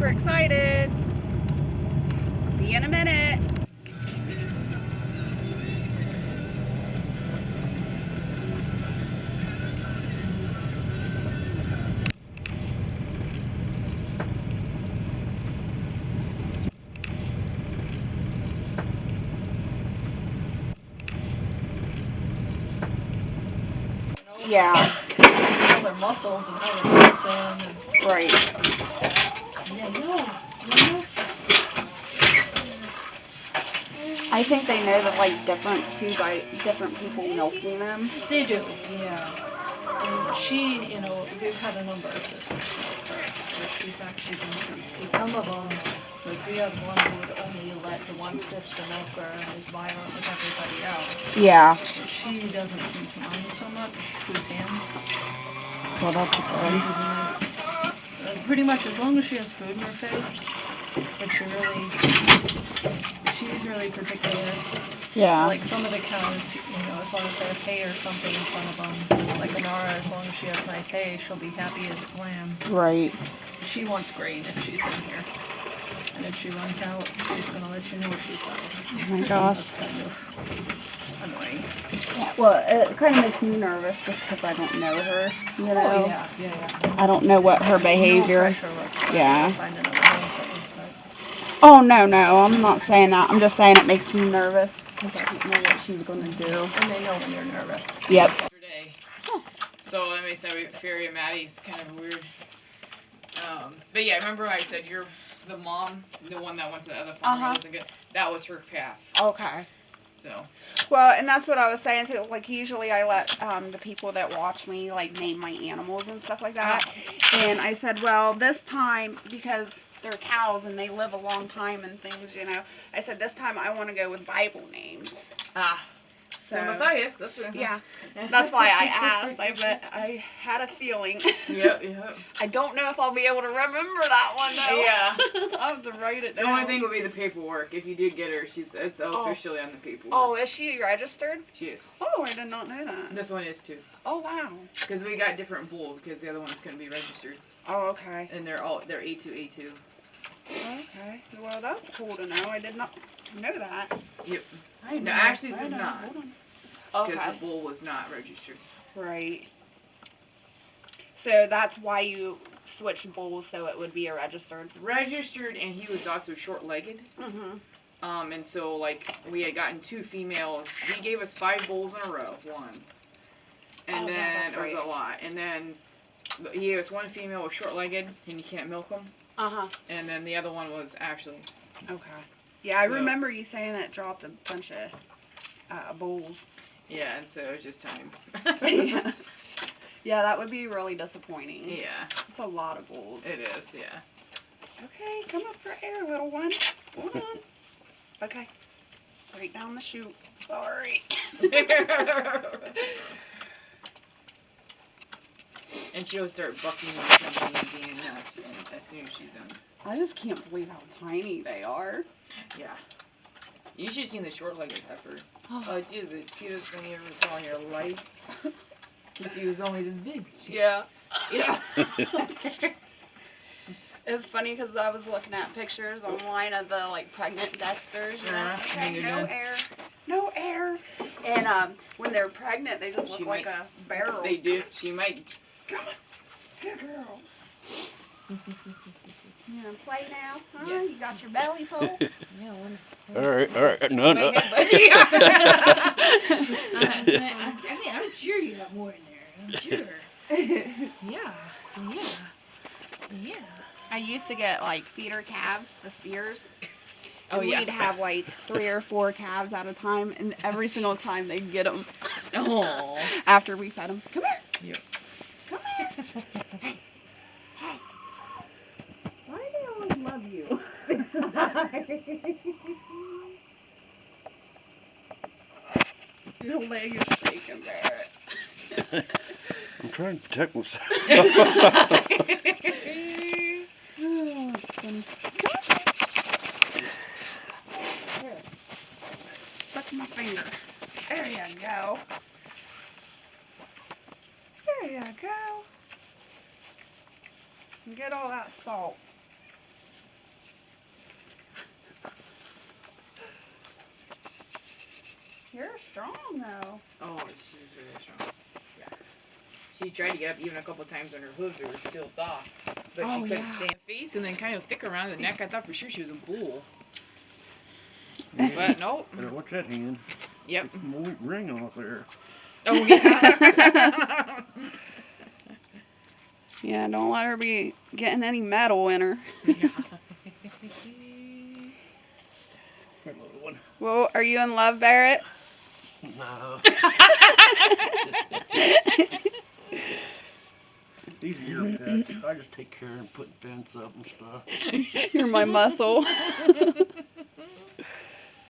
super excited. See you in a minute. Yeah. All their muscles and how they're dancing. And... Right. Yeah, no I think they know the like difference too by different people milking them. They do, yeah. And she, you know, we've had a number of sisters milk her, where she's actually been truthful. Some of them, like we had one who would only let the one sister milk her and was violent with everybody else. Yeah. But she doesn't seem to mind so much, whose hands. Well, that's good. Pretty much as long as she has food in her face, but she's really particular. Yeah. Like some of the cows, you know, as long as they have hay or something in front of them, like Anara, as long as she has nice hay, she'll be happy as a lamb. Right. She wants grain if she's in here. And if she runs out, she's going to let you know what she's done. Oh my gosh. That's kind of annoying. Yeah, well, it kind of makes me nervous just because I don't know her, you know? Oh, yeah. I don't know what her behavior. No pressure whatsoever. Yeah. Find another home thing, but... Oh, no, I'm not saying that. I'm just saying it makes me nervous because I don't know what she's going to do. And they know when you're nervous. Yep. So let me say, Fairy and Maddie's kind of weird. But yeah, remember I said you're the mom, the one that went to the other farm. Wasn't good. That was her calf. Okay. So. Well, and that's what I was saying too. Like usually I let the people that watch me like name my animals and stuff like that. And I said, well, this time because they're cows and they live a long time and things, you know. I said this time I want to go with Bible names. So Matthias, that's it. Yeah, that's why I asked. I had a feeling. Yep. I don't know if I'll be able to remember that one though. Yeah. I'll have to write it down. The only thing would be the paperwork. If you did get her, it's officially on the paperwork. Oh, is she registered? She is. Oh, I did not know that. This one is too. Oh wow. Because we got different bulls because the other ones couldn't be registered. Oh, okay. And they're A2. Okay. Well, that's cool to know. I did not know that. Yep. No, Ashley's is not. Okay. Because the bull was not registered. Right. So that's why you switched bulls so it would be a registered. Registered, and he was also short-legged. Mhm. And so like we had gotten 2 females. He gave us 5 bulls in a row. One. And then it was a lot. And then he gave us 1 female was short-legged, and you can't milk them. And then the other one was Ashley's. Okay. Yeah, I remember you saying that dropped a bunch of bulls. Yeah, and so it was just time. Yeah. Yeah, that would be really disappointing. Yeah. It's a lot of bulls. It is, yeah. Okay, come up for air, little one. Hold on. Okay. Right down the chute. Sorry. And she'll start bucking and jumping and being nuts as soon as she's done. I just can't believe how tiny they are. Yeah. You should have seen the short-legged heifer. Oh, she was the cutest thing you ever saw in your life. Because she was only this big. Yeah. Yeah. It's funny because I was looking at pictures online of the like pregnant Dexters. Okay, no air. And when they're pregnant, they just look like a barrel. They do. She might. Come on, good girl. You gonna play now? Huh? Yeah. You got your belly full? Yeah. All right. No. I'm sure you have more in there. I'm sure. Yeah. So yeah. I used to get like feeder calves, the steers. Oh, yeah. We'd have like 3 or 4 calves at a time, and every single time they'd get them. Oh. After we fed them. Come here. Yep. Come here. Hey. Why do they always love you? Your leg is shaking, Barrett. I'm trying to protect myself. Oh, that's funny. Here. Suck my finger. There you go. There you go. And get all that salt. You're strong though. Oh, she's really strong. Yeah. She tried to get up even a couple times when her hooves were still soft, but Oh, she couldn't yeah. stand the face and then kind of thick around the neck. I thought for sure she was a bull. But nope. Better watch that hand. Yep. Won't ring off there. Oh yeah. Yeah, don't let her be getting any metal in her. Yeah. Here, little one. Well, are you in love, Barrett? No. These are your pets. I just take care and put fence up and stuff. You're my muscle.